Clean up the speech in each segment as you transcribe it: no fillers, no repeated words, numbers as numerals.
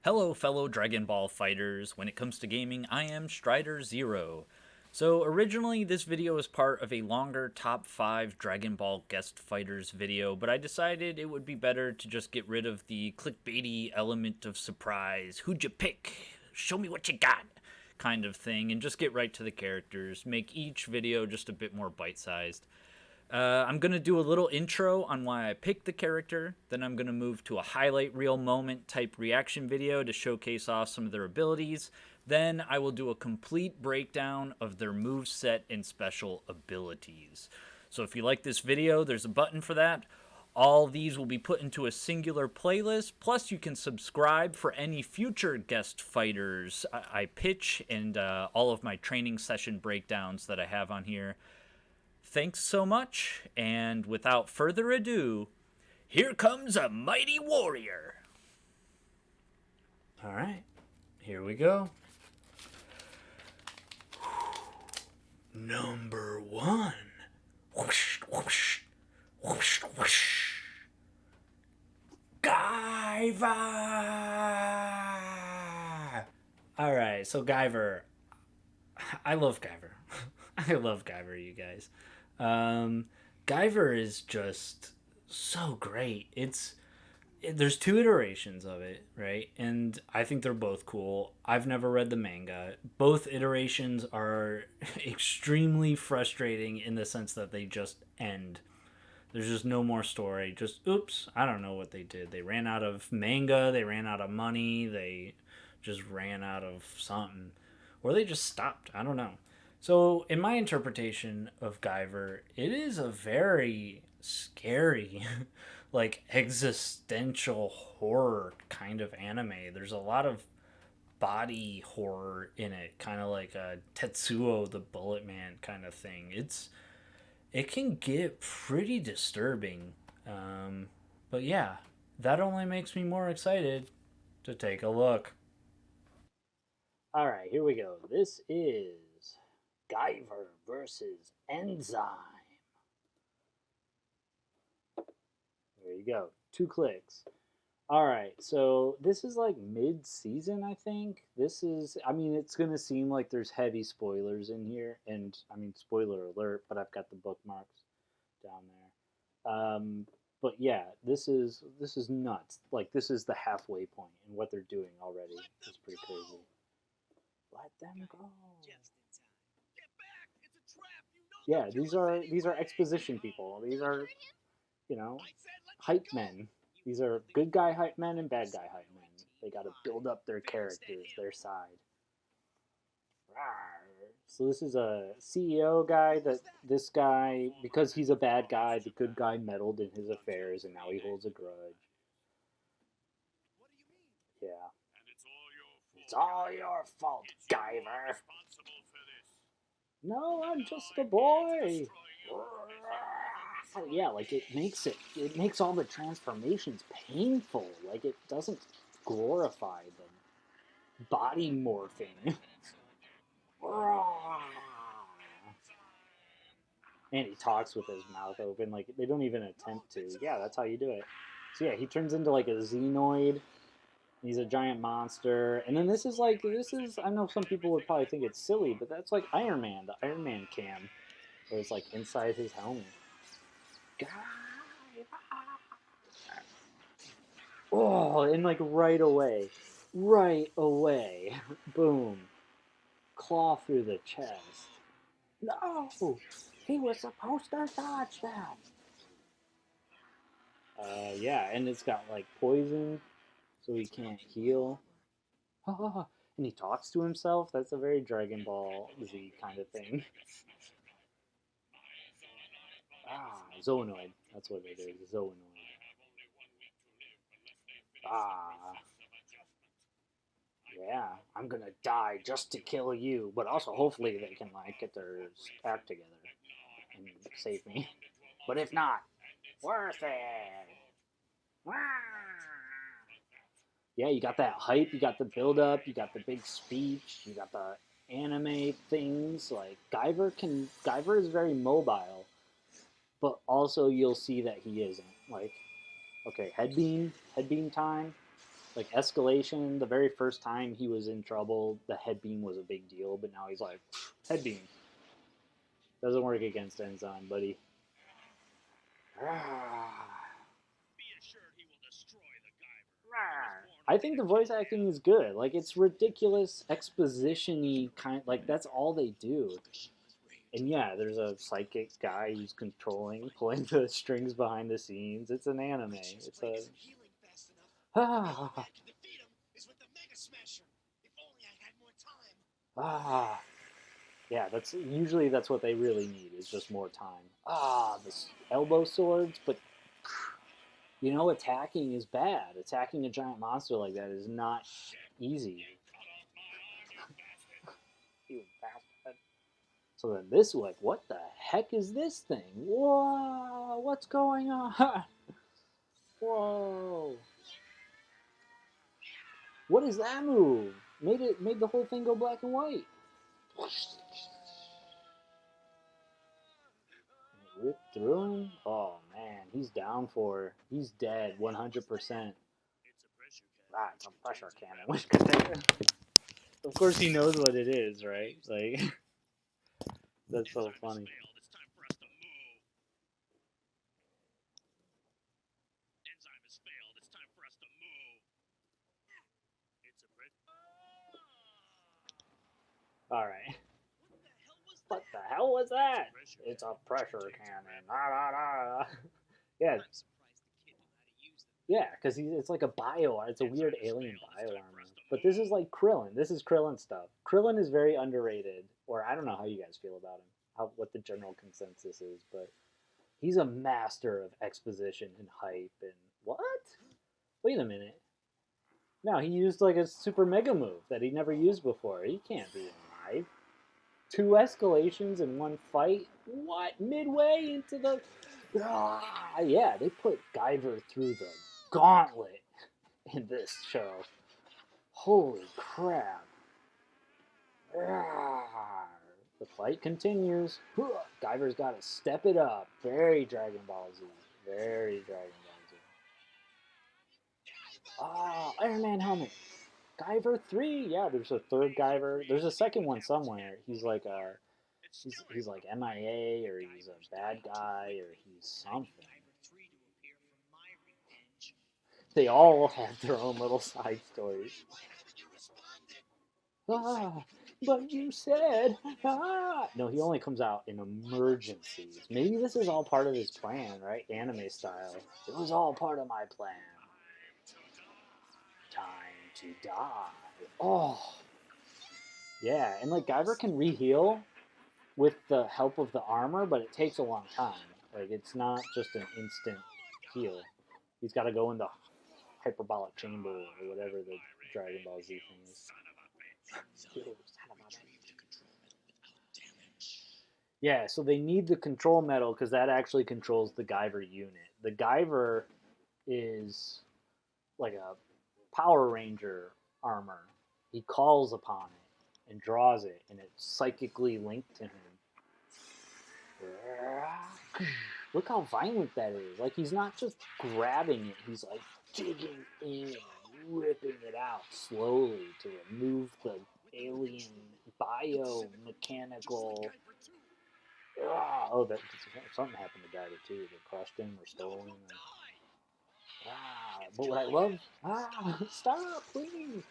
Hello, fellow Dragon Ball fighters. When it comes to gaming, I am Strider0. So, originally, this video was part of a longer top 5 Dragon Ball guest fighters video, but I decided it would be better to just get rid of the clickbaity element of surprise, who'd you pick, show me what you got, kind of thing, and just get right to the characters, make each video just a bit more bite-sized. I'm going to do a little intro on why I picked the character, then I'm going to move to a highlight reel moment type reaction video to showcase off some of their abilities, then I will do a complete breakdown of their moveset and special abilities. So if you like this video, there's a button for that. All these will be put into a singular playlist, plus you can subscribe for any future guest fighters I pitch and all of my training session breakdowns that I have on here. Thanks so much, and without further ado, here comes a mighty warrior. All right, here we go. Number 1. Whoosh, whoosh, whoosh, whoosh. GUYVER! All right, so GUYVER. I love GUYVER. I love GUYVER, you guys. GUYVER is just so great. There's 2 iterations of it, right? And I think they're both cool. I've never read the manga. Both iterations are extremely frustrating in the sense that they just end. There's just no more story. Just, oops, I don't know what they did. They ran out of manga, they ran out of money, they just ran out of something. Or they just stopped. I don't know. So, in my interpretation of GUYVER, it is a very scary, like, existential horror kind of anime. There's a lot of body horror in it, kind of like a Tetsuo the Bullet Man kind of thing. It can get pretty disturbing. But yeah, that only makes me more excited to take a look. All right, here we go. This is GUYVER versus Enzyme. There you go. 2 clicks. All right, so this is like mid-season, I think. It's going to seem like there's heavy spoilers in here. And, spoiler alert, but I've got the bookmarks down there. But yeah, this is nuts. Like, this is the halfway point, and what they're doing already is pretty crazy. Let them go. Yeah, these are exposition people. These are, hype men. These are good guy hype men and bad guy hype men. They got to build up their characters, their side. So this is a CEO guy that this guy, because he's a bad guy, the good guy meddled in his affairs and now he holds a grudge. Yeah. It's all your fault, GUYVER. No, I'm just a boy. Yeah, like it makes all the transformations painful. Like it doesn't glorify the body morphing. And he talks with his mouth open, like they don't even attempt to. Yeah, that's how you do it. So yeah, he turns into like a xenoid. He's a giant monster. And then this is I know some people would probably think it's silly, but that's like Iron Man, the Iron Man cam. Where it's like inside his helmet. Oh, and like right away, boom, claw through the chest. No, he was supposed to dodge that. Yeah, and it's got like poison, so he can't heal. And he talks to himself. That's a very Dragon Ball Z kind of thing. Zoonoid. That's what it is. Zoonoid. Ah. Yeah, I'm gonna die just to kill you, but also hopefully they can like get their act together and save me. But if not, worth it. Yeah, you got that hype, you got the build up, you got the big speech, you got the anime things. Like Guyver is very mobile, but also you'll see that he isn't. Like, okay, head beam time. Like escalation, the very first time he was in trouble, the head beam was a big deal, but now he's like, head beam. Doesn't work against Enzyme, buddy. I think the voice acting is good. Like it's ridiculous exposition-y kind. Like that's all they do. And yeah, there's a psychic guy who's pulling the strings behind the scenes. It's an anime. It's a ah ah. Yeah, that's what they really need is just more time. Ah, the elbow swords, but attacking is bad. Attacking a giant monster like that is not easy. You bastard. So then this, like, what the heck is this thing? Whoa, what's going on? Whoa. What is that move? Made the whole thing go black and white. Ripped through him? Oh man, he's dead 100%. Ah, it's a pressure cannon. Of course he knows what it is, right? Like that's so funny. All right. What the hell was that? It's a pressure cannon. Ah, ah, ah. Yeah, yeah, because it's like a bio. It's a weird alien bio armor. But this is like Krillin. This is Krillin stuff. Krillin is very underrated, or I don't know how you guys feel about him. What the general consensus is, but he's a master of exposition and hype. And what? Wait a minute. No, he used like a super mega move that he never used before. He can't be alive. Two escalations in one fight? What? Midway into the. Ah, yeah, they put Guyver through the gauntlet in this show. Holy crap. Ah, the fight continues. Guyver's got to step it up. Very Dragon Ball Z. Very Dragon Ball Z. Ah, Iron Man helmet. Guyver 3. Yeah, there's a third Guyver. There's a second one somewhere. He's like MIA or he's a bad guy or he's something. They all have their own little side stories. Ah, but you said No, he only comes out in emergencies. Maybe this is all part of his plan, right? Anime style. It was all part of my plan. Time to die. Oh, yeah, and like Guyver can reheal with the help of the armor, but it takes a long time. Like it's not just an instant heal. He's got to go in the hyperbolic chamber or whatever the Dragon Ball Z thing is. Yeah, so they need the control metal because that actually controls the Guyver unit. The Guyver is like a Power Ranger armor. He calls upon it and draws it, and it's psychically linked to him. Look how violent that is. Like, he's not just grabbing it, he's like digging in, ripping it out slowly to remove the alien biomechanical. Oh, that something happened to Guyver too. They crushed him or stole him. But what I love, stop, please.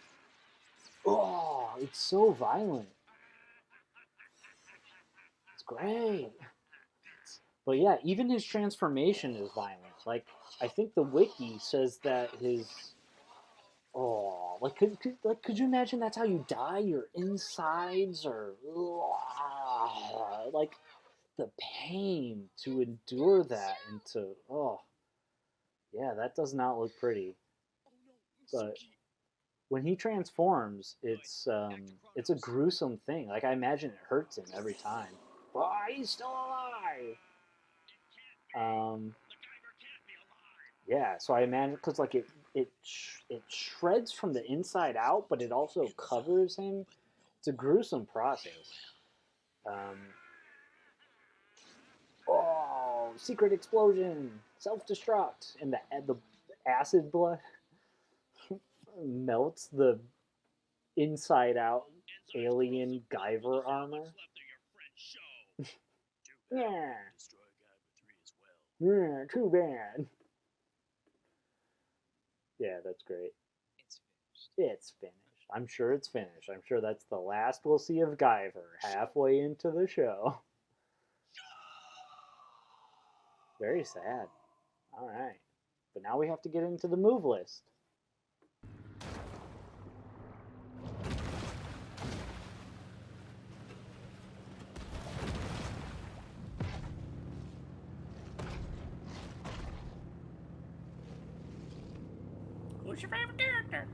Oh, it's so violent. It's great. But yeah, even his transformation is violent. Like, I think the wiki says that his could you imagine that's how you die? Your insides are like the pain to endure that and to yeah, that does not look pretty. But when he transforms, it's a gruesome thing. Like I imagine it hurts him every time. Oh, he's still alive. Um, yeah, so I imagine because like it shreds from the inside out, but it also covers him. It's a gruesome process. Um, secret explosion, self destruct, and the acid blood. melts the inside out alien Guyver armor. Yeah, yeah, too bad. Yeah, that's great. It's finished. I'm sure it's finished. I'm sure that's the last we'll see of Guyver halfway into the show. Very sad. All right. But now we have to get into the move list. Who's your favorite character?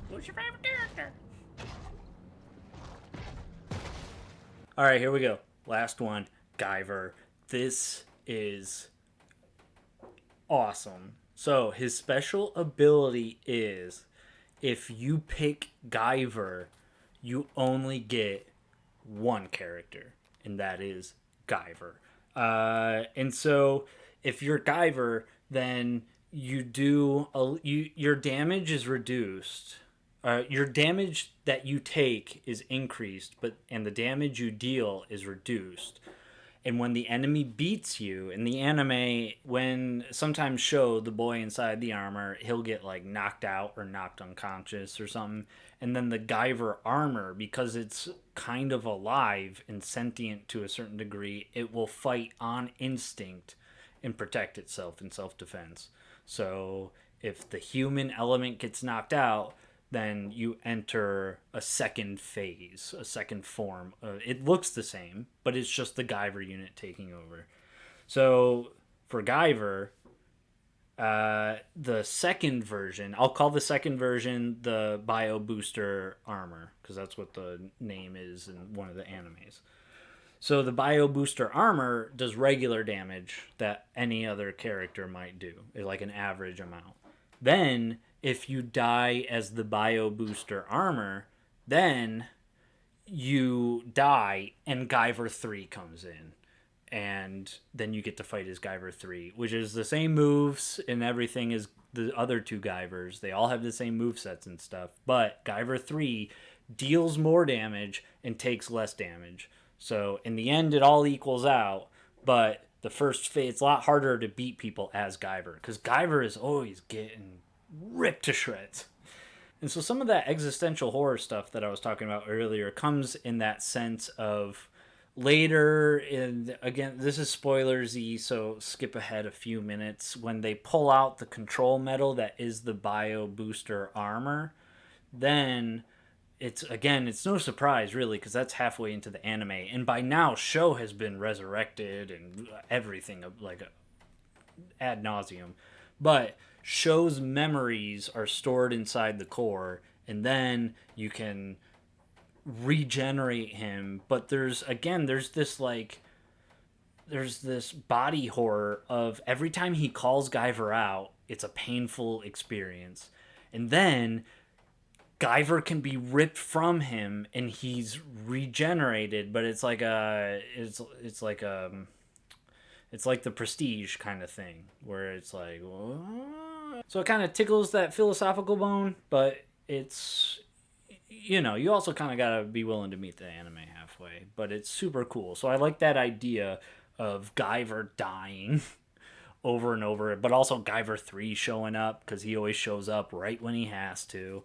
Who's your favorite character? All right, here we go. Last one, Guyver. This is awesome. So his special ability is if you pick Guyver, you only get one character, and that is Guyver. And so if you're Guyver, then your damage is reduced. Your damage that you take is increased, and the damage you deal is reduced. And when the enemy beats you in the anime, when sometimes show the boy inside the armor, he'll get like knocked out or knocked unconscious or something. And then the Guyver armor, because it's kind of alive and sentient to a certain degree, it will fight on instinct and protect itself in self-defense. So if the human element gets knocked out, then you enter a second phase, a second form. It looks the same, but it's just the Guyver unit taking over. So for Guyver, the second version, I'll call the second version the Bio Booster Armor, because that's what the name is in one of the animes. So the Bio Booster Armor does regular damage that any other character might do, like an average amount. Then, if you die as the Bio Booster Armor, then you die and Guyver 3 comes in. And then you get to fight as Guyver 3, which is the same moves and everything as the other two Guyvers. They all have the same movesets and stuff. But Guyver 3 deals more damage and takes less damage. So in the end, it all equals out. But the first phase, it's a lot harder to beat people as Guyver, because Guyver is always getting ripped to shreds. And so some of that existential horror stuff that I was talking about earlier comes in that sense of later in, again, this is spoilersy, so skip ahead a few minutes, when they pull out the control metal that is the Bio Booster Armor, then it's no surprise really, because that's halfway into the anime, and by now Sho has been resurrected and everything, like ad nauseum. But Sho's memories are stored inside the core, and then you can regenerate him. But there's this body horror of every time he calls Guyver out, it's a painful experience. And then Guyver can be ripped from him and he's regenerated, but it's like the Prestige kind of thing, where it's like, what? So it kind of tickles that philosophical bone, but it's, you also kind of gotta be willing to meet the anime halfway. But it's super cool. So I like that idea of Guyver dying over and over, but also Guyver 3 showing up, because he always shows up right when he has to.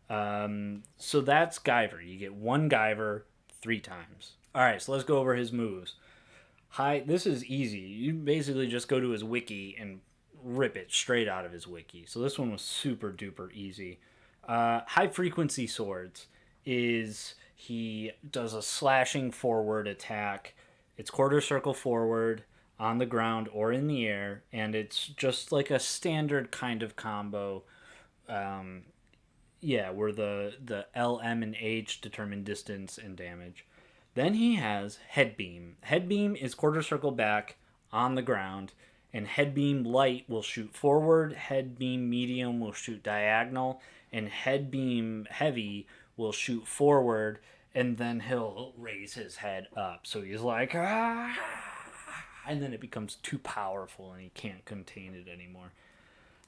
So that's Guyver. You get one Guyver 3 times. All right, so let's go over his moves. This is easy. You basically just go to his wiki and rip it straight out of his wiki. So this one was super duper easy. High frequency swords is he does a slashing forward attack. It's quarter circle forward on the ground or in the air, and it's just like a standard kind of combo. Where the L, M, and H determine distance and damage. Then he has Head Beam. Head Beam is quarter circle back on the ground, and Head Beam Light will shoot forward, Head Beam Medium will shoot diagonal, and Head Beam Heavy will shoot forward, and then he'll raise his head up. So he's like, ah! And then it becomes too powerful and he can't contain it anymore.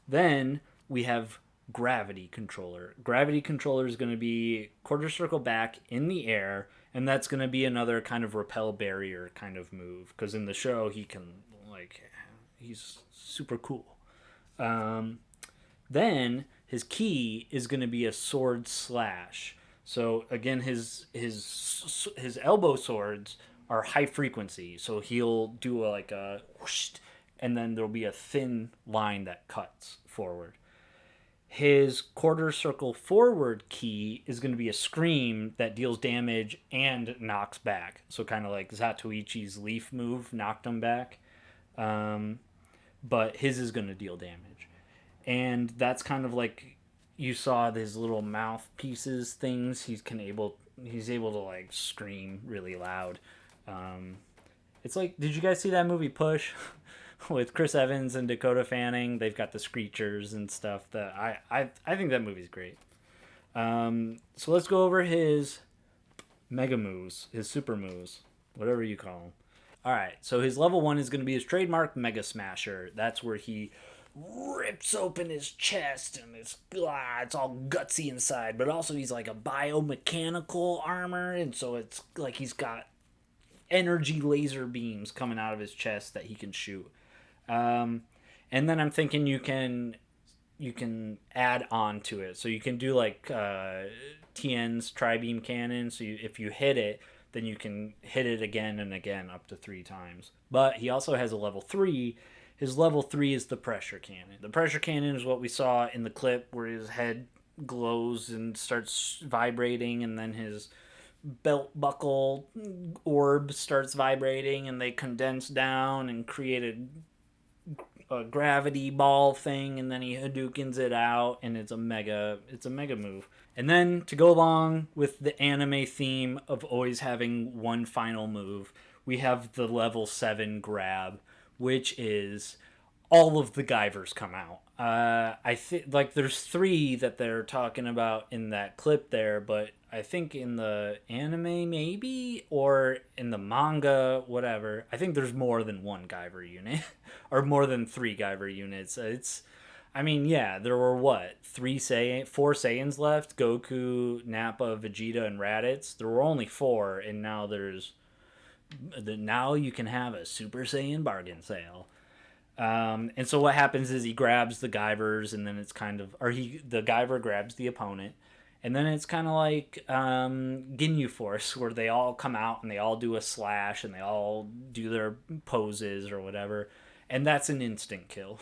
Then we have gravity controller. Gravity controller is going to be quarter circle back in the air, and that's going to be another kind of repel barrier kind of move. Because in the show, he's super cool. Then his key is going to be a sword slash. So again, his elbow swords are high frequency. So he'll do like a whoosh, and then there'll be a thin line that cuts forward. His quarter circle forward key is going to be a scream that deals damage and knocks back. So kind of like Zatoichi's leaf move knocked him back. But his is going to deal damage. And that's kind of like you saw his little mouthpieces things. He's able to like scream really loud. It's like, did you guys see that movie Push? With Chris Evans and Dakota Fanning? They've got the screechers and stuff. That I think that movie's great. So let's go over his mega moves, his super moves, whatever you call them. All right, so his level 1 is going to be his trademark Mega Smasher. That's where he rips open his chest and it's all gutsy inside, but also he's like a biomechanical armor, and so it's like he's got energy laser beams coming out of his chest that he can shoot. And then I'm thinking you can add on to it, so you can do like Tien's tri-beam cannon. So if you hit it, then you can hit it again and again up to 3 times. But he also has a level 3. His level 3 is the pressure cannon. The pressure cannon is what we saw in the clip where his head glows and starts vibrating, and then his belt buckle orb starts vibrating, and they condense down and create a gravity ball thing, and then he Hadoukens it out, and it's a mega move. And then to go along with the anime theme of always having one final move, we have the level 7 grab, which is all of the Guyvers come out. I think like there's 3 that they're talking about in that clip there, but I think in the anime maybe, or in the manga, whatever, I think there's more than 1 Guyver unit or more than 3 Guyver units. There were 4 Saiyans left: Goku, Nappa, Vegeta, and Raditz. There were only 4, and now you can have a Super Saiyan bargain sale. And so what happens is he grabs the Guyvers, and then it's kind of, the Guyver grabs the opponent, and then it's kind of like Ginyu Force, where they all come out and they all do a slash and they all do their poses or whatever, and that's an instant kill.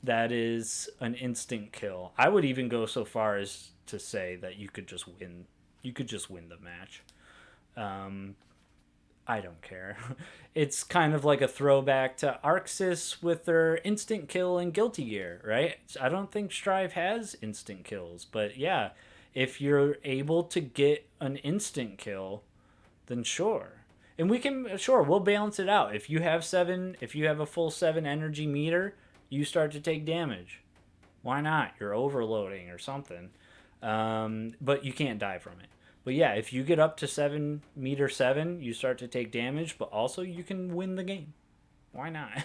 That is an instant kill. I would even go so far as to say that you could just win. You could just win the match. I don't care. It's kind of like a throwback to Arxis with their instant kill in Guilty Gear, right? I don't think Strive has instant kills, but yeah, if you're able to get an instant kill, then sure. And we'll balance it out. If you have a full 7 energy meter, you start to take damage. Why not? You're overloading or something. But you can't die from it. But yeah, if you get up to 7 meter 7, you start to take damage, but also you can win the game. Why not?